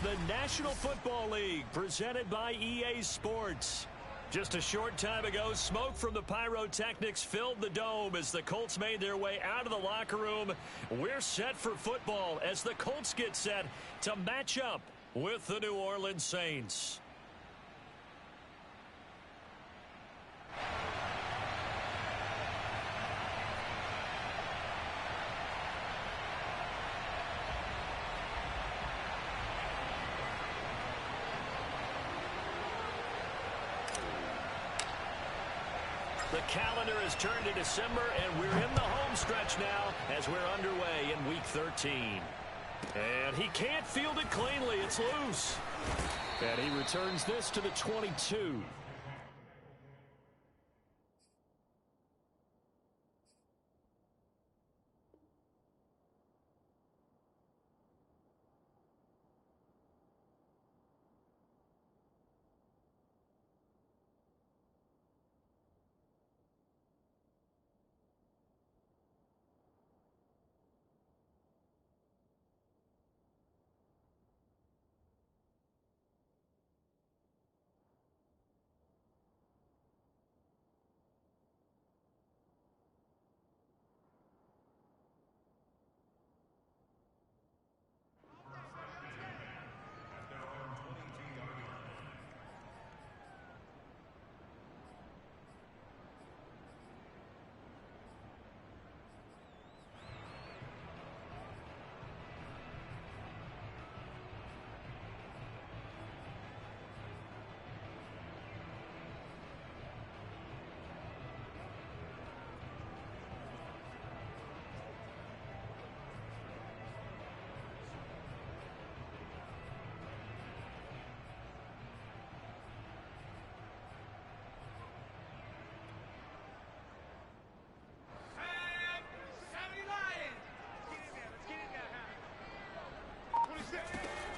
the National Football League, presented by EA Sports. Just a short time ago, smoke from the pyrotechnics filled the dome as the Colts made their way out of the locker room. We're set for football as the Colts get set to match up with the New Orleans Saints. The calendar has turned to December, and we're in the home stretch now as we're underway in Week 13. And he can't field it cleanly. It's loose. And he returns this to the 22.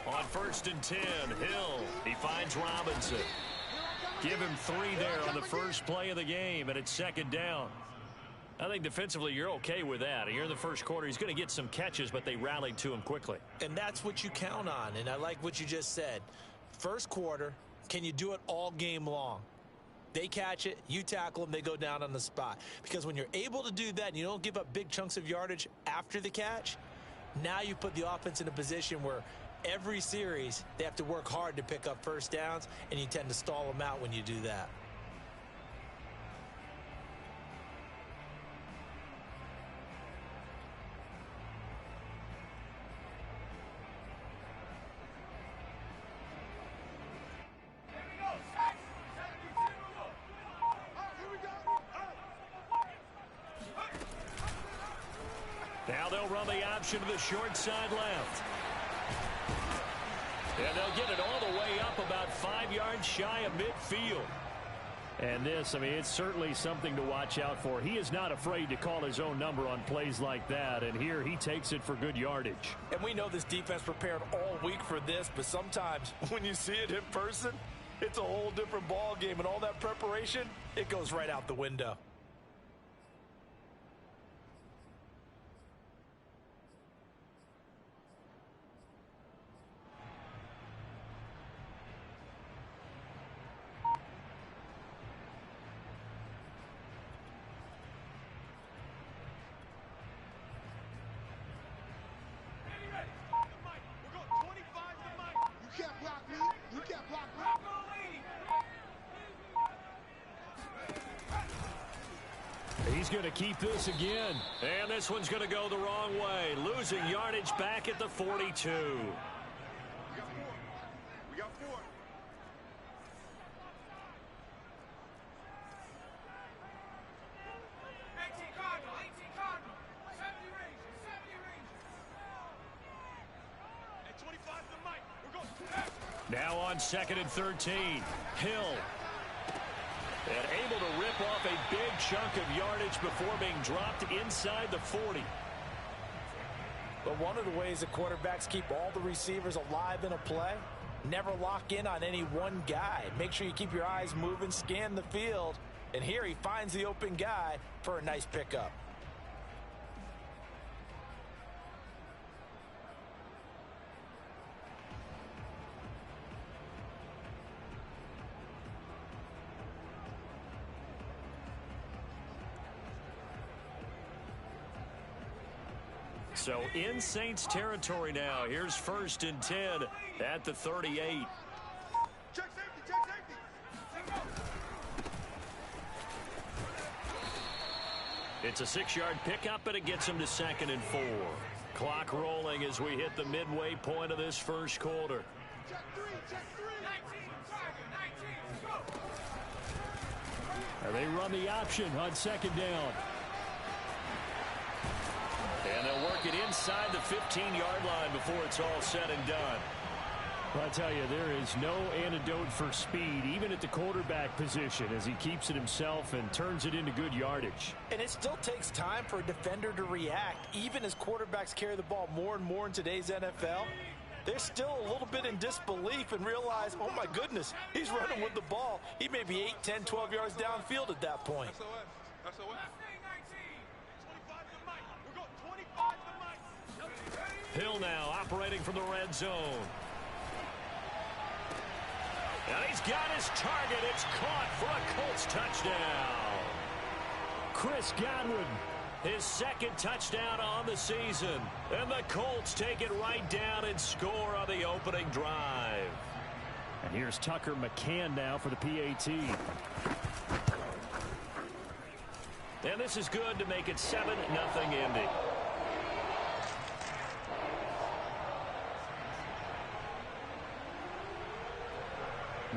On 1st and 10, Hill. He finds Robinson. Give him 3 there on the first play of the game, and it's 2nd down. I think defensively you're okay with that. Here in the first quarter, he's going to get some catches, but they rallied to him quickly. And that's what you count on, and I like what you just said. First quarter, can you do it all game long? They catch it, you tackle them, they go down on the spot. Because when you're able to do that and you don't give up big chunks of yardage after the catch, now you put the offense in a position where every series, they have to work hard to pick up first downs, and you tend to stall them out when you do that. Now they'll run the option to the short side left. And they'll get it all the way up about 5 yards shy of midfield. And this, I mean, it's certainly something to watch out for. He is not afraid to call his own number on plays like that. And here he takes it for good yardage. And we know this defense prepared all week for this, but sometimes when you see it in person, it's a whole different ball game. And all that preparation, it goes right out the window. He's going to keep this again. And this one's going to go the wrong way. Losing yardage back at the 42. We got 4. Now on 2nd and 13, Hill. And able to rip off a big chunk of yardage before being dropped inside the 40. But one of the ways that quarterbacks keep all the receivers alive in a play, never lock in on any one guy. Make sure you keep your eyes moving, scan the field. And here he finds the open guy for a nice pickup. So in Saints territory now. Here's 1st and 10 at the 38. Check safety. It's a 6-yard pickup, and it gets him to 2nd and 4. Clock rolling as we hit the midway point of this first quarter. Check three. And they run the option on 2nd down. And they'll work it inside the 15-yard line before it's all said and done. Well, I tell you, there is no antidote for speed, even at the quarterback position, as he keeps it himself and turns it into good yardage. And it still takes time for a defender to react, even as quarterbacks carry the ball more and more in today's NFL. They're still a little bit in disbelief and realize, oh, my goodness, he's running with the ball. He may be 8, 10, 12 yards downfield at that point. Hill now operating from the red zone. And he's got his target. It's caught for a Colts touchdown. Chris Godwin. His 2nd touchdown on the season. And the Colts take it right down and score on the opening drive. And here's Tucker McCann now for the PAT. And this is good to make it 7-0 Indy.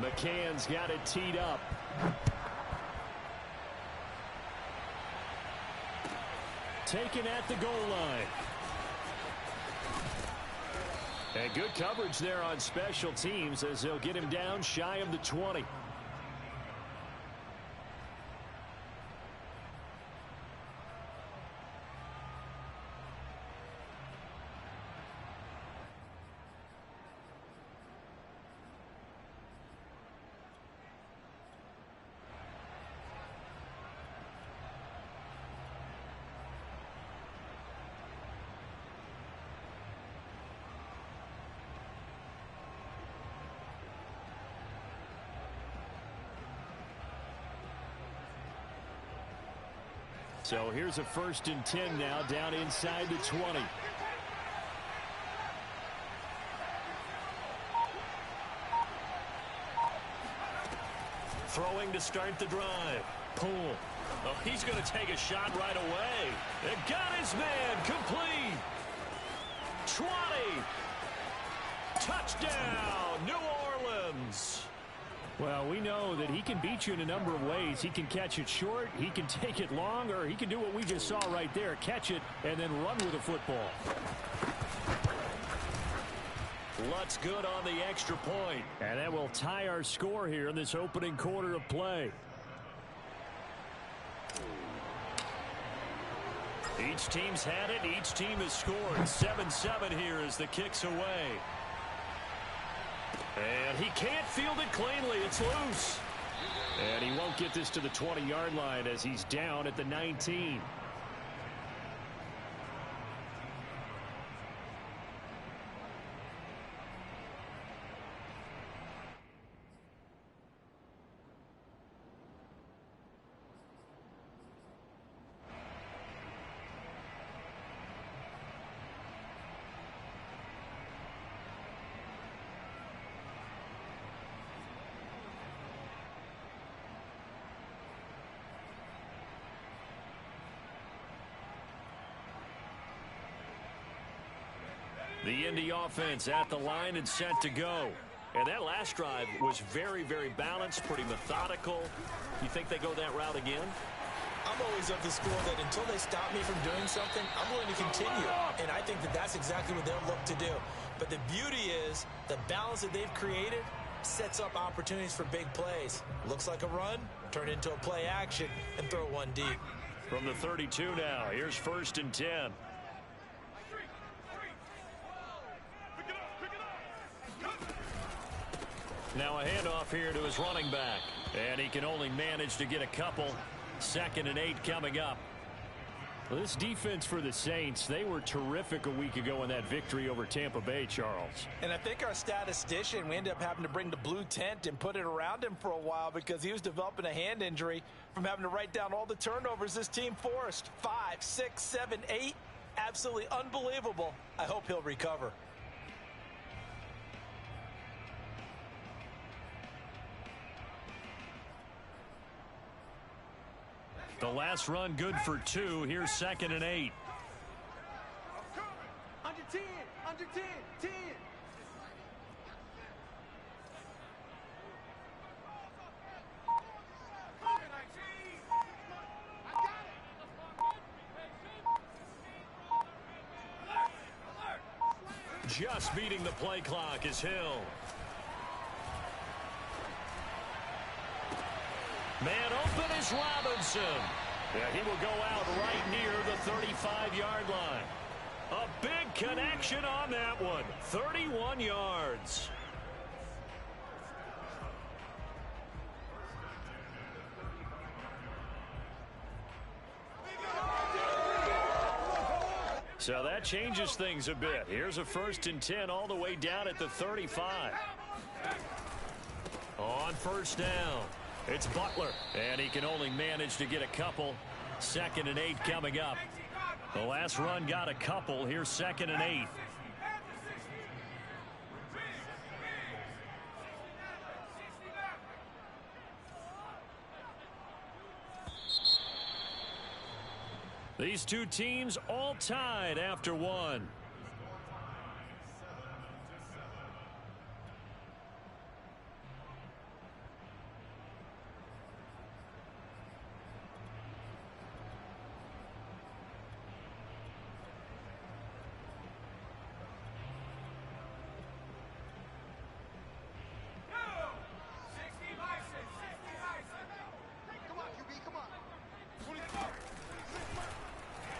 McCann's got it teed up. Taken at the goal line. And good coverage there on special teams as they'll get him down shy of the 20. So here's a 1st and 10 now down inside the 20. Throwing to start the drive. Pull. Oh, he's going to take a shot right away. It got his man complete. 20. Touchdown, New Orleans. Well, we know that he can beat you in a number of ways. He can catch it short, he can take it long, or he can do what we just saw right there, catch it and then run with the football. Lutz good on the extra point. And that will tie our score here in this opening quarter of play. Each team's had it. Each team has scored. 7-7 here as the kick's away. And he can't field it cleanly. It's loose. And he won't get this to the 20-yard line as he's down at the 19. The Indy offense at the line and set to go. And that last drive was very, very balanced, pretty methodical. You think they go that route again? I'm always of the school that until they stop me from doing something, I'm willing to continue. And I think that that's exactly what they'll look to do. But the beauty is the balance that they've created sets up opportunities for big plays. Looks like a run, turn into a play action, and throw one deep. From the 32 now, here's 1st and 10. Now a handoff here to his running back. And he can only manage to get a couple. 2nd and 8 coming up. Well, this defense for the Saints, they were terrific a week ago in that victory over Tampa Bay, Charles. And I think our statistician, we ended up having to bring the blue tent and put it around him for a while because he was developing a hand injury from having to write down all the turnovers this team forced. 5, 6, 7, 8. absolutely unbelievable. I hope he'll recover. The last run good for 2. Here's 2nd and 8. Under 10, under 10, 10. Just beating the play clock is Hill. Man open is Robinson. Yeah, he will go out right near the 35-yard line. A big connection on that one. 31 yards. So that changes things a bit. Here's a 1st and 10 all the way down at the 35. On 1st down, it's Butler, and he can only manage to get a couple. 2nd and 8 coming up. The last run got a couple. Here's 2nd and 8. These two teams all tied after 1.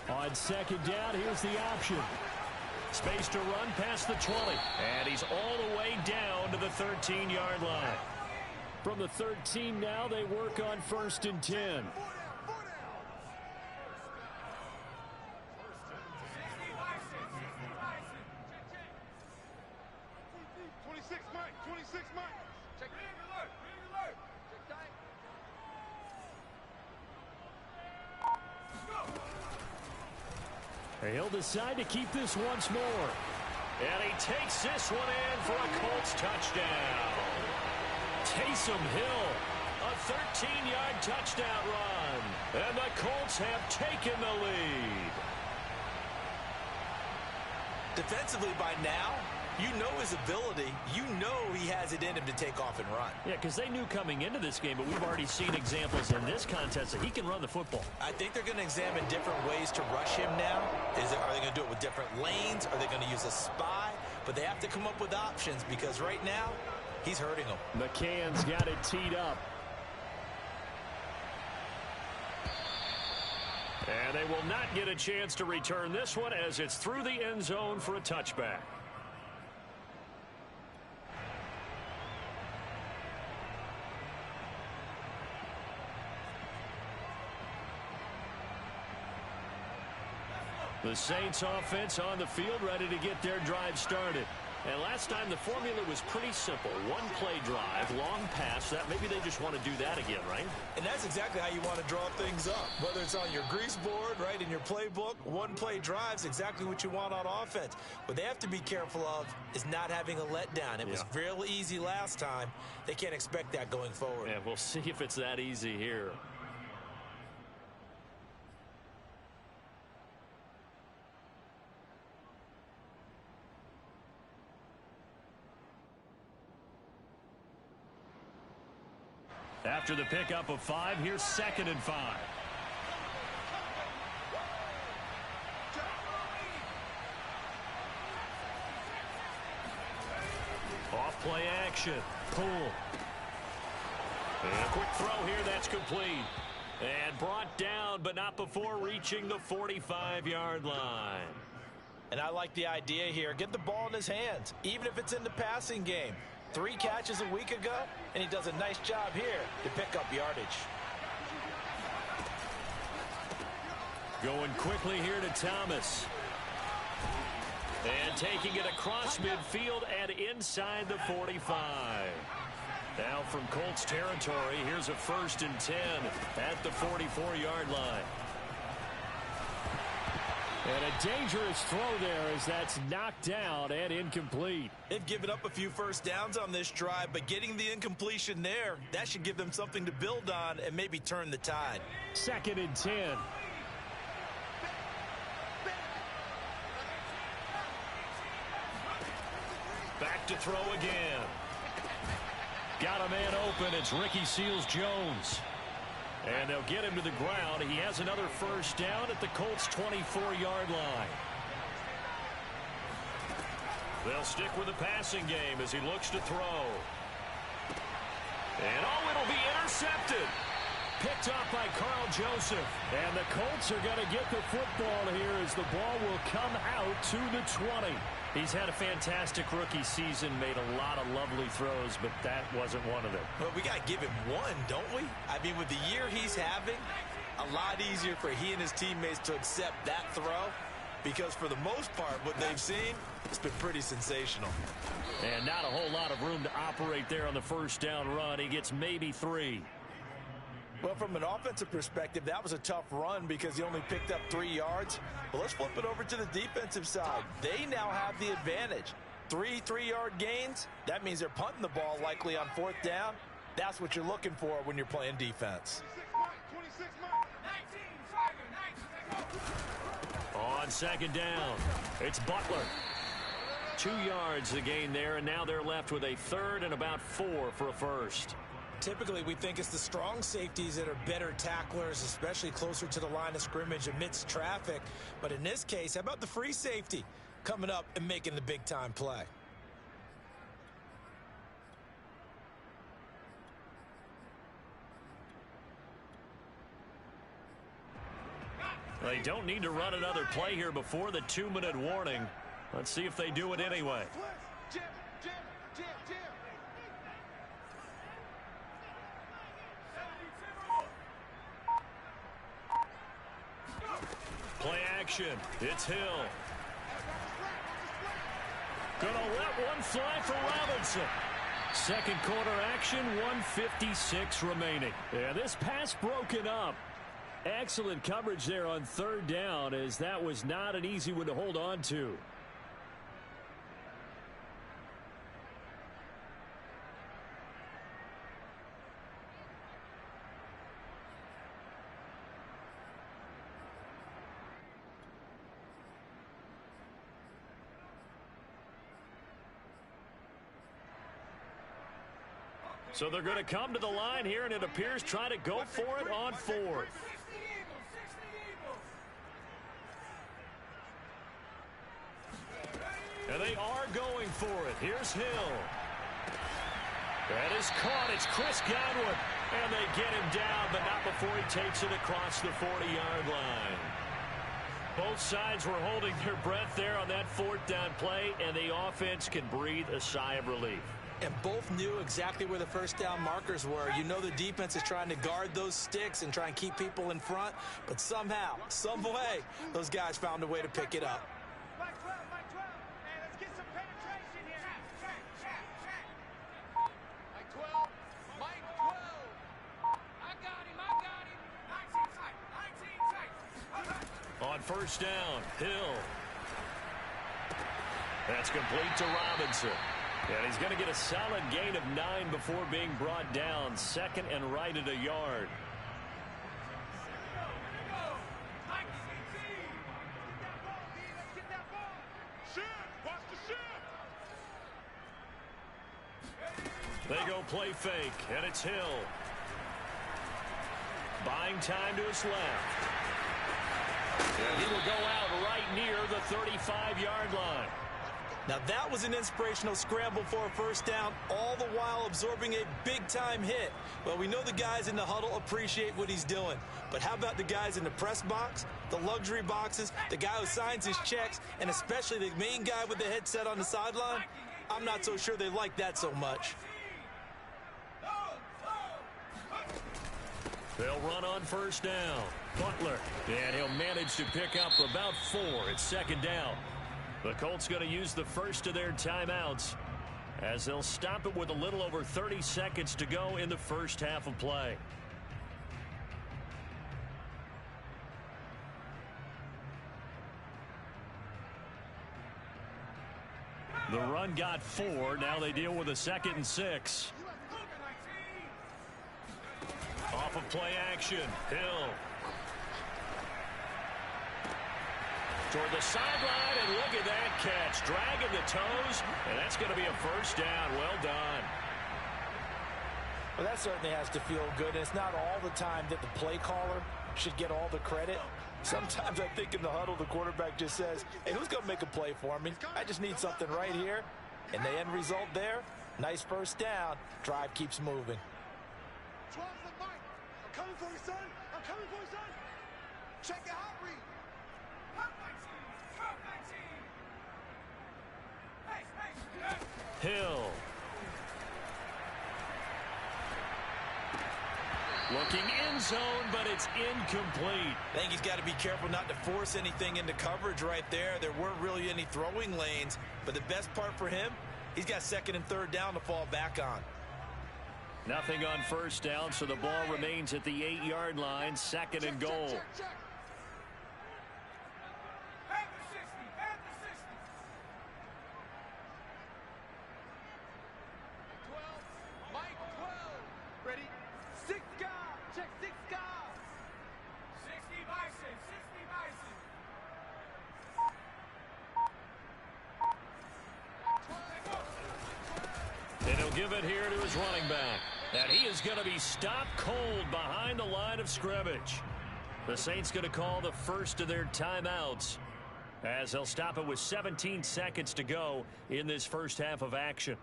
On 2nd down, here's the option. Space to run past the 20. And he's all the way down to the 13-yard line. From the 13 now, they work on 1st and 10. He'll decide to keep this once more. And he takes this one in for a Colts touchdown. Taysom Hill, a 13-yard touchdown run. And the Colts have taken the lead. Defensively by now, you know his ability. You know he has it in him to take off and run. Yeah, because they knew coming into this game, but we've already seen examples in this contest that he can run the football. I think they're going to examine different ways to rush him now. Are they going to do it with different lanes? Are they going to use a spy? But they have to come up with options because right now, he's hurting them. McCann's got it teed up. And they will not get a chance to return this one as it's through the end zone for a touchback. The Saints offense on the field ready to get their drive started. And last time the formula was pretty simple. One play drive, long pass. That maybe they just want to do that again, right? And that's exactly how you want to draw things up. Whether it's on your grease board, right, in your playbook, one play drive's exactly what you want on offense. What they have to be careful of is not having a letdown. It was real easy last time. They can't expect that going forward. Yeah, we'll see if it's that easy here. After the pickup of 5, here's 2nd and 5. Off play action. Pull. And a quick throw here. That's complete. And brought down, but not before reaching the 45-yard line. And I like the idea here. Get the ball in his hands, even if it's in the passing game. 3 catches a week ago, and he does a nice job here to pick up yardage. Going quickly here to Thomas. And taking it across midfield and inside the 45. Now from Colts territory, here's a 1st and 10 at the 44-yard line. And a dangerous throw there as that's knocked down and incomplete. They've given up a few first downs on this drive, but getting the incompletion there, that should give them something to build on and maybe turn the tide. 2nd and 10. Back to throw again. Got a man open. It's Ricky Seals-Jones. And they'll get him to the ground. He has another first down at the Colts' 24-yard line. They'll stick with the passing game as he looks to throw. And it'll be intercepted. Picked off by Carl Joseph. And the Colts are going to get the football here as the ball will come out to the 20. He's had a fantastic rookie season, made a lot of lovely throws, but that wasn't one of them. Well, we got to give him one, don't we? I mean, with the year he's having, a lot easier for he and his teammates to accept that throw because for the most part, what they've seen, it's been pretty sensational. And not a whole lot of room to operate there on the first down run. He gets maybe 3. Well, from an offensive perspective, that was a tough run because he only picked up 3 yards. But let's flip it over to the defensive side. They now have the advantage. 3 3-yard gains, that means they're punting the ball likely on 4th down. That's what you're looking for when you're playing defense. On 2nd down, it's Butler. 2 yards the gain there, and now they're left with a 3rd and about 4 for a first. Typically, we think it's the strong safeties that are better tacklers, especially closer to the line of scrimmage amidst traffic. But in this case, how about the free safety coming up and making the big-time play? They don't need to run another play here before the 2-minute warning. Let's see if they do it anyway. Play action. It's Hill. Gonna let one fly for Robinson. 2nd quarter action, 1:56 remaining. Yeah, this pass broken up. Excellent coverage there on 3rd down as that was not an easy one to hold on to. So they're going to come to the line here, and it appears try to go for it on 4th. And they are going for it. Here's Hill. That is caught. It's Chris Godwin. And they get him down, but not before he takes it across the 40-yard line. Both sides were holding their breath there on that 4th down play, and the offense can breathe a sigh of relief. And both knew exactly where the first down markers were. You know the defense is trying to guard those sticks and try and keep people in front. But somehow, some way, those guys found a way to pick it up. Mike 12, Mike 12. Hey, let's get some penetration here. Mike 12, Mike 12. I got him. 19 tight. On first down, Hill. That's complete to Robinson. And he's going to get a solid gain of 9 before being brought down. 2nd and right at a yard. They go play fake, and it's Hill. Buying time to his left. And he will go out right near the 35-yard line. Now that was an inspirational scramble for a first down, all the while absorbing a big-time hit. Well, we know the guys in the huddle appreciate what he's doing. But how about the guys in the press box, the luxury boxes, the guy who signs his checks, and especially the main guy with the headset on the sideline? I'm not so sure they like that so much. They'll run on first down. Butler, and he'll manage to pick up about 4. It's 2nd down. The Colts going to use the first of their timeouts as they'll stop it with a little over 30 seconds to go in the first half of play. The run got 4. Now they deal with a 2nd and 6. Off of play action. Hill. Toward the sideline, and look at that catch. Dragging the toes, and that's going to be a first down. Well done. Well, that certainly has to feel good. And it's not all the time that the play caller should get all the credit. Sometimes I think in the huddle, the quarterback just says, hey, who's going to make a play for me? I just need something right here. And the end result there, nice first down. Drive keeps moving. 12's the mic. I'm coming for you, son. I'm coming for you, son. Check your hot read. Hot 19. Hill. Looking in zone, but it's incomplete. I think he's got to be careful not to force anything into coverage right there. There weren't really any throwing lanes, but the best part for him, he's got 2nd and 3rd down to fall back on. Nothing on first down, so the ball remains at the 8-yard line, 2nd and goal. Check. At the 60. At the 60. 12. Mike 12. Ready? 6 guard. Check 6 guard. 60 Bison. 60 Bison. And he'll give it here to his running back. And he is going to be stopped cold behind the line of scrimmage. The Saints going to call the first of their timeouts, as they'll stop it with 17 seconds to go in this first half of action.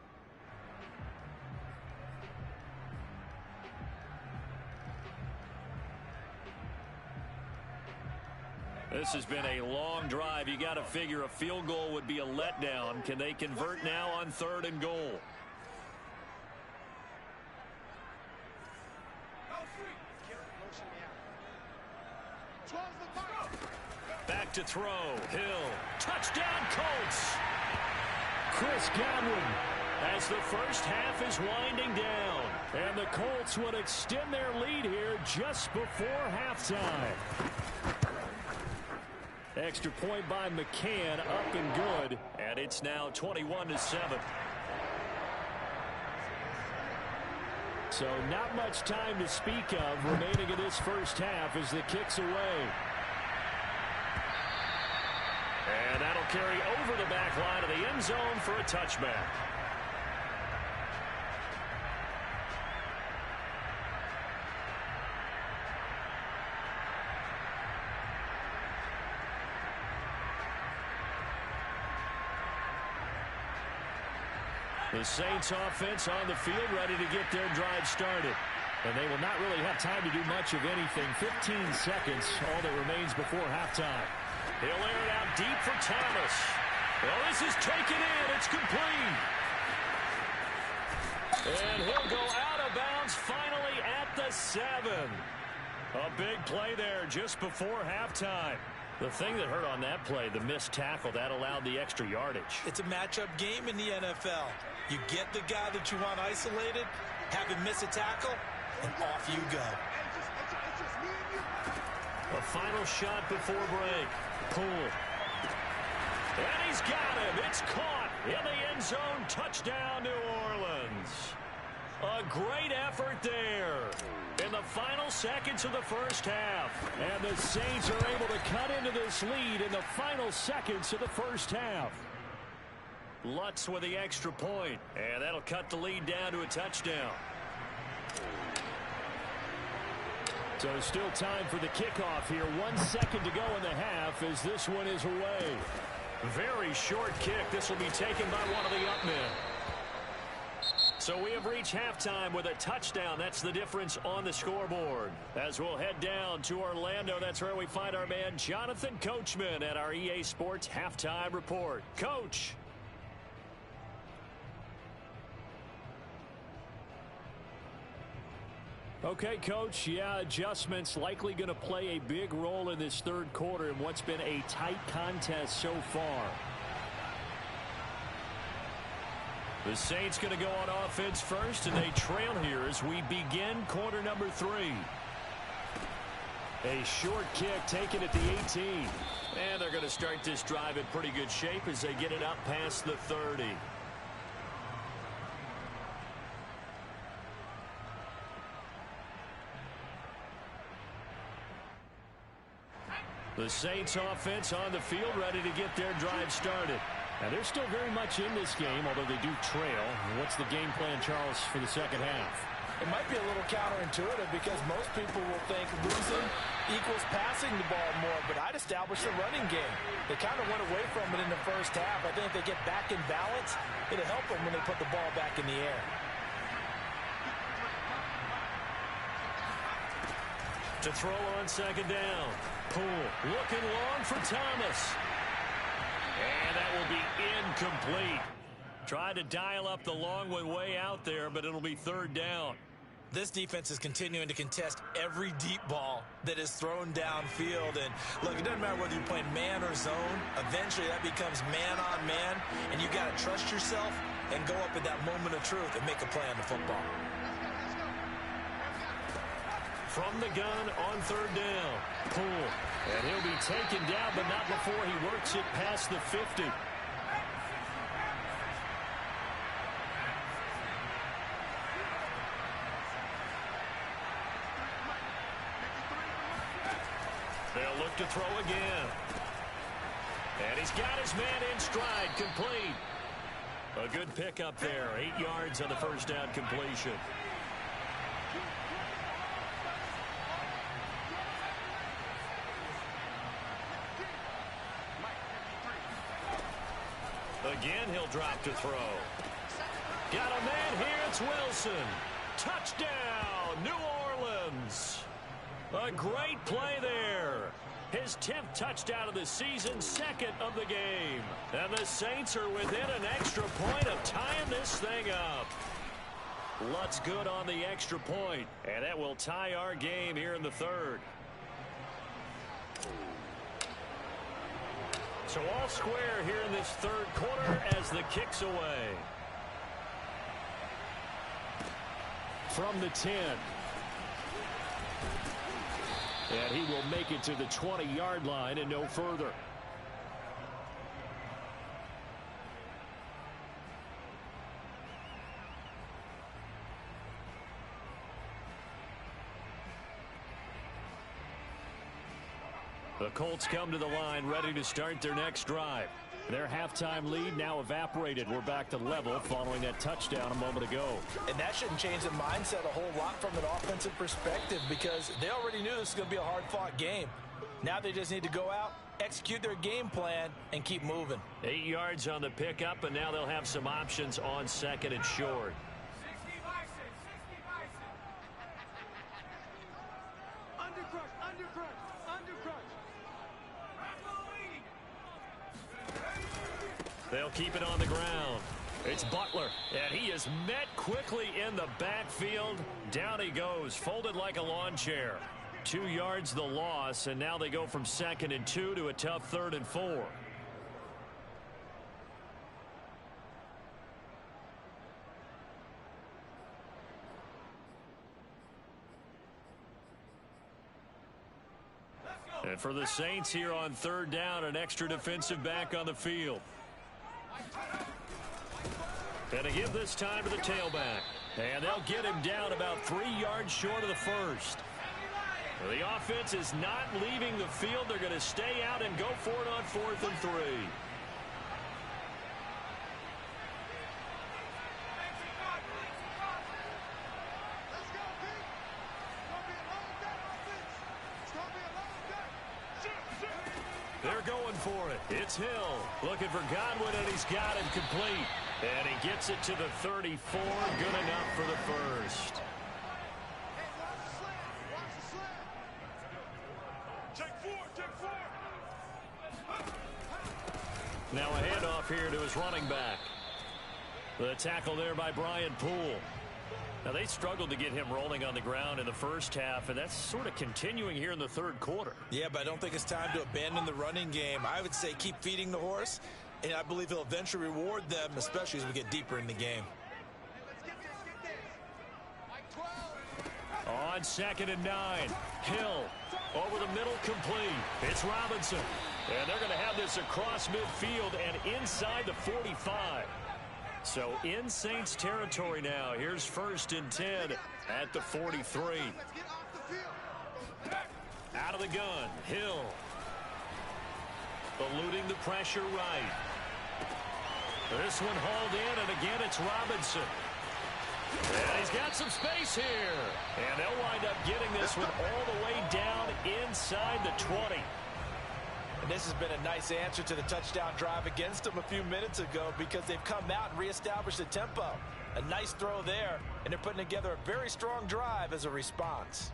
This has been a long drive. You got to figure a field goal would be a letdown. Can they convert now on 3rd and goal? Back to throw. Hill. Touchdown, Colts. Chris Godwin, as the first half is winding down. And the Colts would extend their lead here just before halftime. Extra point by McCann, up and good. And it's now 21-7. So not much time to speak of remaining in this first half as the kick's away. And that'll carry over the back line of the end zone for a touchback. The Saints offense on the field, ready to get their drive started. And they will not really have time to do much of anything. 15 seconds, all that remains before halftime. He'll air it out deep for Thomas. Well, this is taken in. It's complete. And he'll go out of bounds finally at the 7. A big play there just before halftime. The thing that hurt on that play, the missed tackle, that allowed the extra yardage. It's a matchup game in the NFL. You get the guy that you want isolated, have him miss a tackle, and off you go. A final shot before break. Poole. And he's got him. It's caught in the end zone. Touchdown, New Orleans. A great effort there in the final seconds of the first half. And the Saints are able to cut into this lead in the final seconds of the first half. Lutz with the extra point, and that'll cut the lead down to a touchdown. So still time for the kickoff here. 1 second to go in the half as this one is away. Very short kick. This will be taken by one of the up men. So we have reached halftime with a touchdown. That's the difference on the scoreboard. As we'll head down to Orlando, that's where we find our man Jonathan Coachman at our EA Sports Halftime Report. Coach. Okay, Coach. Yeah, adjustments likely going to play a big role in this third quarter in what's been a tight contest so far. The Saints going to go on offense first, and they trail here as we begin quarter number 3. A short kick taken at the 18. And they're going to start this drive in pretty good shape as they get it up past the 30. The Saints offense on the field ready to get their drive started. And they're still very much in this game, although they do trail. What's the game plan, Charles, for the second half? It might be a little counterintuitive because most people will think losing equals passing the ball more, but I'd establish the running game. They kind of went away from it in the first half. I think if they get back in balance, it'll help them when they put the ball back in the air. To throw on second down. Poole looking long for Thomas. And that will be incomplete. Tried to dial up the long one way out there, but it'll be third down. This defense is continuing to contest every deep ball that is thrown downfield. And look, it doesn't matter whether you're playing man or zone. Eventually that becomes man on man, and you got to trust yourself and go up at that moment of truth and make a play on the football. From the gun on third down. Poole. And he'll be taken down, but not before he works it past the 50. They'll look to throw again. And he's got his man in stride, complete. A good pickup there, 8 yards on the first down completion. Again, he'll drop to throw. Got a man here, it's Wilson. Touchdown, New Orleans. A great play there. His 10th touchdown of the season, second of the game. And the Saints are within an extra point of tying this thing up. Lutz good on the extra point, and that will tie our game here in the third. So all square here in this third quarter as the kick's away. From the 10. And he will make it to the 20-yard line and no further. The Colts come to the line ready to start their next drive. Their halftime lead now evaporated. We're back to level following that touchdown a moment ago. And that shouldn't change the mindset a whole lot from an offensive perspective because they already knew this was going to be a hard-fought game. Now they just need to go out, execute their game plan, and keep moving. 8 yards on the pickup, and now they'll have some options on second and short. 60 Bison, 60 Bison. Undercrush. They'll keep it on the ground. It's Butler, and he is met quickly in the backfield. Down he goes, folded like a lawn chair. 2 yards the loss, and now they go from 2nd and 2 to a tough 3rd and 4. And for the Saints here on 3rd down, an extra defensive back on the field. And a give this time to the tailback. And they'll get him down about 3 yards short of the first. The offense is not leaving the field. They're going to stay out and go for it on 4th and 3. They're going for it. It's Hill looking for Godwin, and he's got him complete. And he gets it to the 34. Good enough for the first. Now a handoff here to his running back. The tackle there by Brian Poole. Now they struggled to get him rolling on the ground in the first half, and that's sort of continuing here in the third quarter. Yeah, but I don't think it's time to abandon the running game. I would say keep feeding the horse, and I believe he'll eventually reward them, especially as we get deeper in the game. On 2nd and 9, Hill Over the middle, complete. It's Robinson. And they're going to have this across midfield and inside the 45. So in Saints territory now. Here's 1st and 10 at the 43. Out of the gun, Hill. Eluding the pressure right. This one hauled in, and again it's Robinson. And he's got some space here. And they'll wind up getting this one all the way down inside the 20. And this has been a nice answer to the touchdown drive against them a few minutes ago because they've come out and reestablished the tempo. A nice throw there, and they're putting together a very strong drive as a response.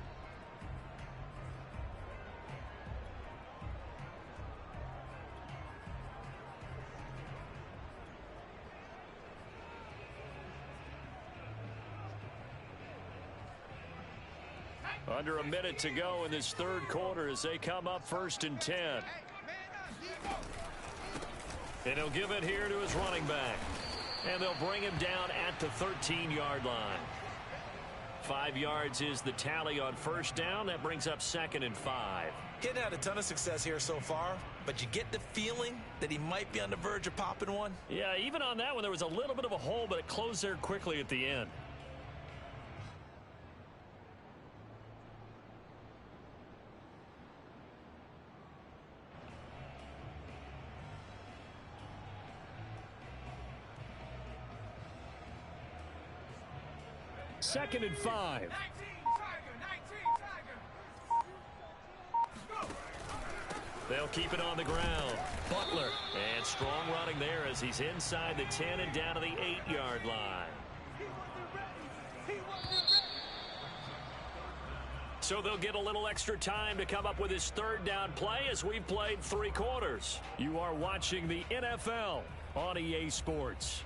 Under a minute to go in this 3rd quarter as they come up 1st and 10. And he'll give it here to his running back. And they'll bring him down at the 13-yard line. 5 yards is the tally on 1st down. That brings up 2nd and 5. Getting had a ton of success here so far, but you get the feeling that he might be on the verge of popping one. Yeah, even on that one, there was a little bit of a hole, but it closed there quickly at the end. Second and 5. They'll keep it on the ground. Butler. And strong running there as he's inside the 10 and down to the 8-yard line. So they'll get a little extra time to come up with his 3rd down play as we've played 3 quarters. You are watching the NFL on EA Sports.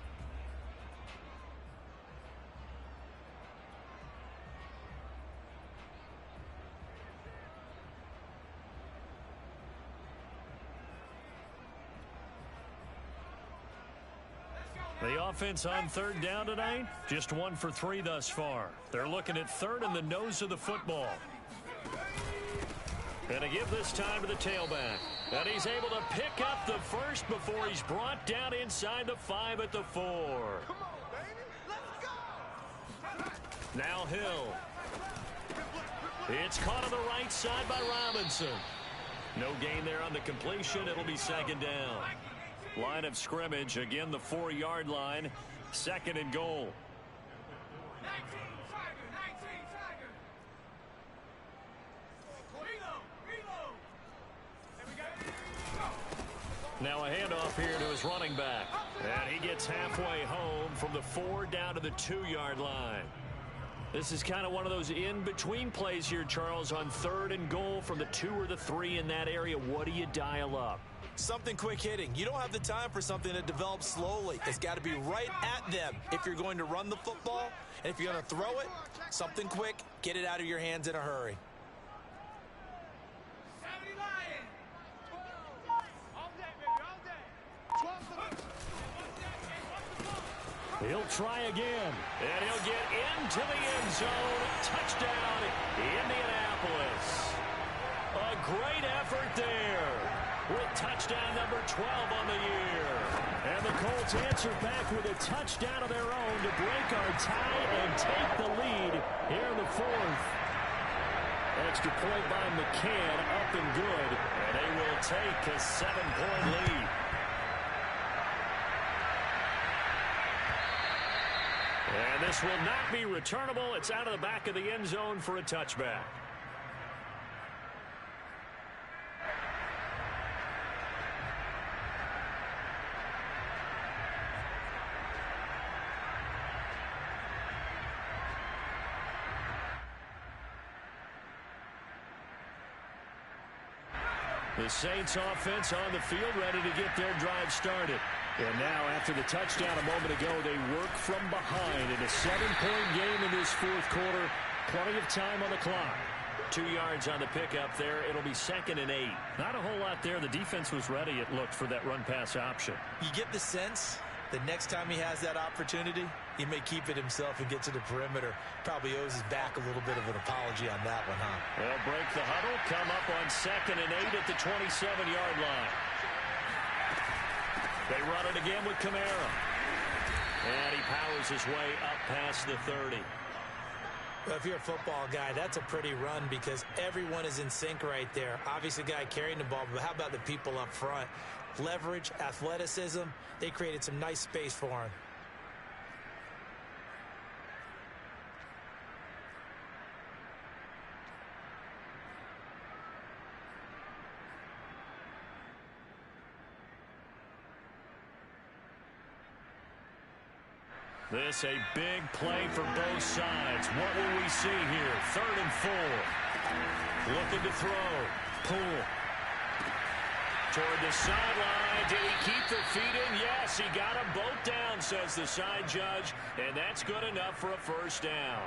The offense on 3rd down tonight, just 1 for 3 thus far. They're looking at 3rd in the nose of the football. And to give this time to the tailback. And he's able to pick up the 1st before he's brought down inside the 5 at the 4. Come on, baby. Let's go. Now Hill. It's caught on the right side by Robinson. No gain there on the completion. It'll be 2nd down. Line of scrimmage, again the 4-yard line. 2nd and goal. 19, Tiger. Reload. There we go. Now a handoff here to his running back. And he gets halfway home from the 4 down to the 2-yard line. This is kind of one of those in-between plays here, Charles, on 3rd and goal from the 2 or the 3 in that area. What do you dial up? Something quick hitting. You don't have the time for something that develops slowly. It's got to be right at them if you're going to run the football. And if you're going to throw it, something quick, get it out of your hands in a hurry. 70 Lions. All day, baby, all day. He'll try again. And he'll get into the end zone. Touchdown, Indianapolis. A great effort there, with touchdown number 12 on the year. And the Colts answer back with a touchdown of their own to break our tie and take the lead here in the 4th. Extra point by McCann, up and good. And they will take a 7-point lead. And this will not be returnable. It's out of the back of the end zone for a touchback. The Saints offense on the field, ready to get their drive started. And now, after the touchdown a moment ago, they work from behind in a 7-point game in this 4th quarter. Plenty of time on the clock. 2 yards on the pickup there. It'll be 2nd and 8. Not a whole lot there. The defense was ready, it looked, for that run-pass option. You get the sense the next time he has that opportunity, He may keep it himself and get to the perimeter. Probably owes his back a little bit of an apology on that one, huh? They'll break the huddle, come up on 2nd and 8 at the 27-yard line. They run it again with Kamara. And he powers his way up past the 30. Well, if you're a football guy, that's a pretty run because everyone is in sync right there. Obviously, the guy carrying the ball, but how about the people up front? Leverage, athleticism, they created some nice space for him. This a big play for both sides. What will we see here? 3rd and 4. Looking to throw. Poole. Toward the sideline. Did he keep the feet in? Yes, he got them both down, says the side judge. And that's good enough for a first down.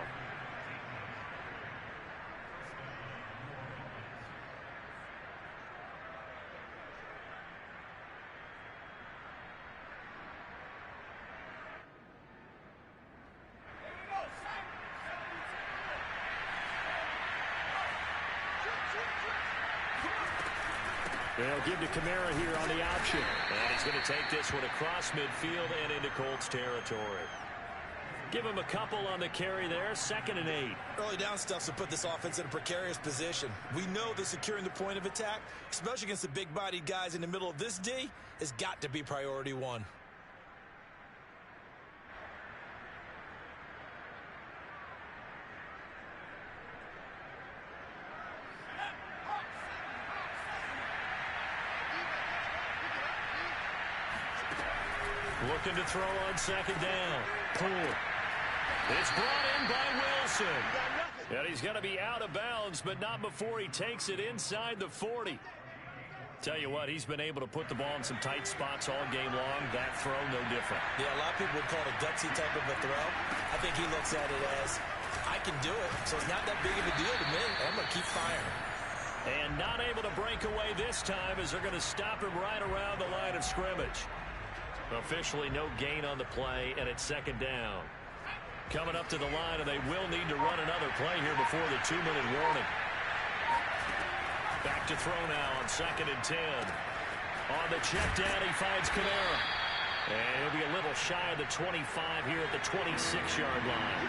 They'll give to Kamara here on the option. And he's going to take this one across midfield and into Colts territory. Give him a couple on the carry there. 2nd and 8. Early down stuff to put this offense in a precarious position. We know that securing the point of attack, especially against the big-bodied guys in the middle of this D, has got to be priority one. Looking to throw on 2nd down. Poole. It's brought in by Wilson. And he's going to be out of bounds, but not before he takes it inside the 40. Tell you what, he's been able to put the ball in some tight spots all game long. That throw, no different. Yeah, a lot of people would call it a gutsy type of a throw. I think he looks at it as, I can do it, so it's not that big of a deal to me. I'm going to keep firing. And not able to break away this time as they're going to stop him right around the line of scrimmage. Officially no gain on the play, and it's 2nd down. Coming up to the line, and they will need to run another play here before the 2-minute warning. Back to throw now on 2nd and 10. On the check down, he finds Kamara. And he'll be a little shy of the 25 here at the 26-yard line.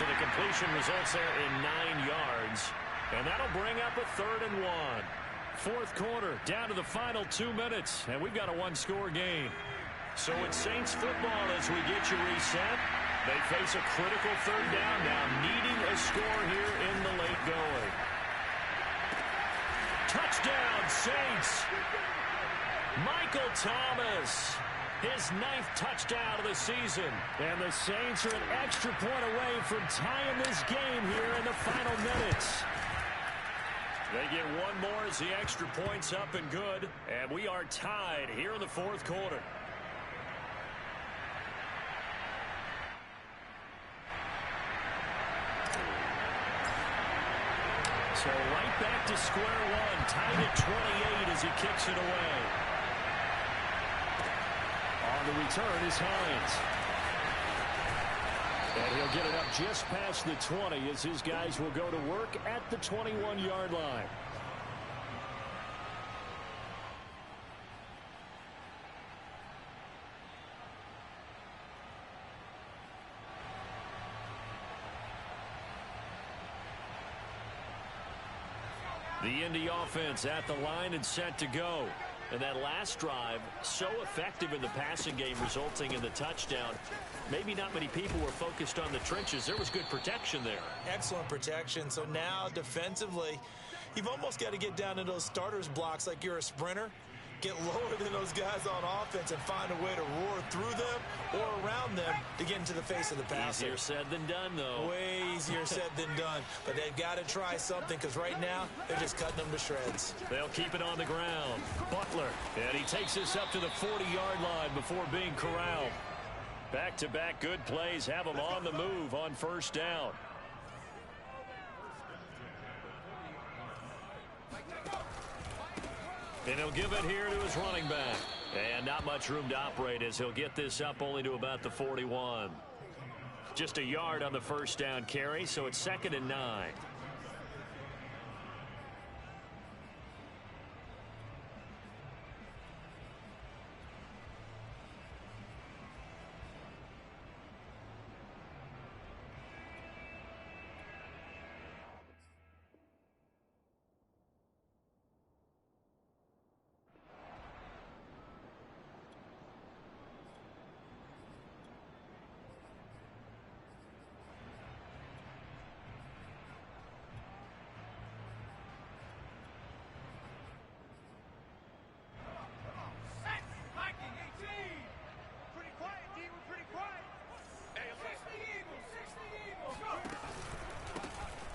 So the completion results there in 9 yards. And that'll bring up a 3rd and 1. 4th quarter, down to the final 2 minutes, and we've got a 1-score game. So it's Saints football as we get you reset. They face a critical 3rd down now, needing a score here in the late going. Touchdown, Saints! Michael Thomas, his 9th touchdown of the season. And the Saints are an extra point away from tying this game here in the final minutes. They get one more as the extra point's up and good. And we are tied here in the 4th quarter. So right back to square one, tied at 28 as he kicks it away. On the return is Hines. And he'll get it up just past the 20 as his guys will go to work at the 21-yard line. The Indy offense at the line and set to go. And that last drive, so effective in the passing game, resulting in the touchdown. Maybe not many people were focused on the trenches. There was good protection there. Excellent protection. So now, defensively, you've almost got to get down to those starters blocks like you're a sprinter. Get lower than those guys on offense and find a way to roar through them or around them to get into the face of the passer. Easier said than done, though. Way easier said than done. But they've got to try something because right now they're just cutting them to shreds. They'll keep it on the ground. Butler. And he takes us up to the 40-yard line before being corralled. Back-to-back good plays have him on the move on 1st down. And he'll give it here to his running back. And not much room to operate as he'll get this up only to about the 41. Just a yard on the first down carry, so it's 2nd and 9.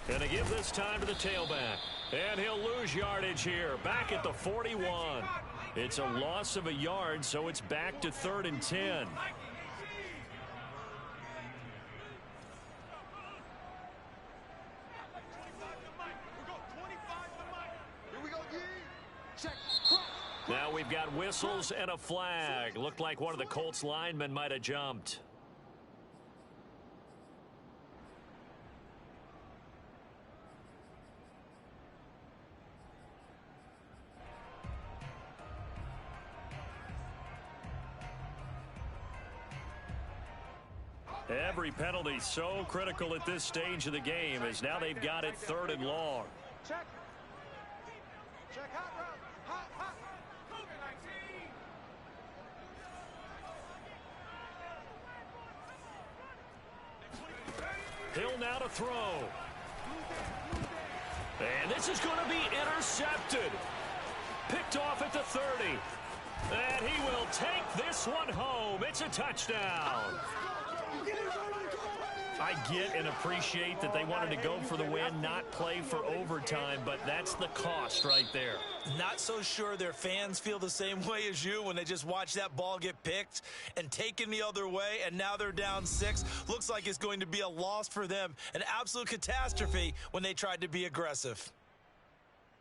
And to give this time to the tailback. And he'll lose yardage here. Back at the 41. It's a loss of a yard, so it's back to 3rd and 10. Now we've got whistles and a flag. Looked like one of the Colts linemen might have jumped. Every penalty so critical at this stage of the game, as now they've got it 3rd and long. Check. Check hot route. Hot, hot. Hill now to throw. And this is going to be intercepted. Picked off at the 30. And he will take this one home. It's a touchdown. I get and appreciate that they wanted to go for the win, not play for overtime, but that's the cost right there. Not so sure their fans feel the same way as you when they just watch that ball get picked and taken the other way, and now they're down 6. Looks like it's going to be a loss for them, an absolute catastrophe when they tried to be aggressive.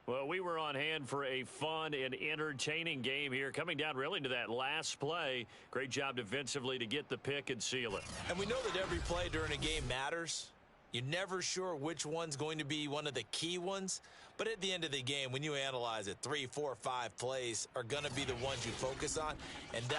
Well, we were on hand for a fun and entertaining game here, coming down really to that last play. Great job defensively to get the pick and seal it. And we know that every play during a game matters. You're never sure which one's going to be one of the key ones. But at the end of the game, when you analyze it, 3, 4, 5 plays are going to be the ones you focus on. And that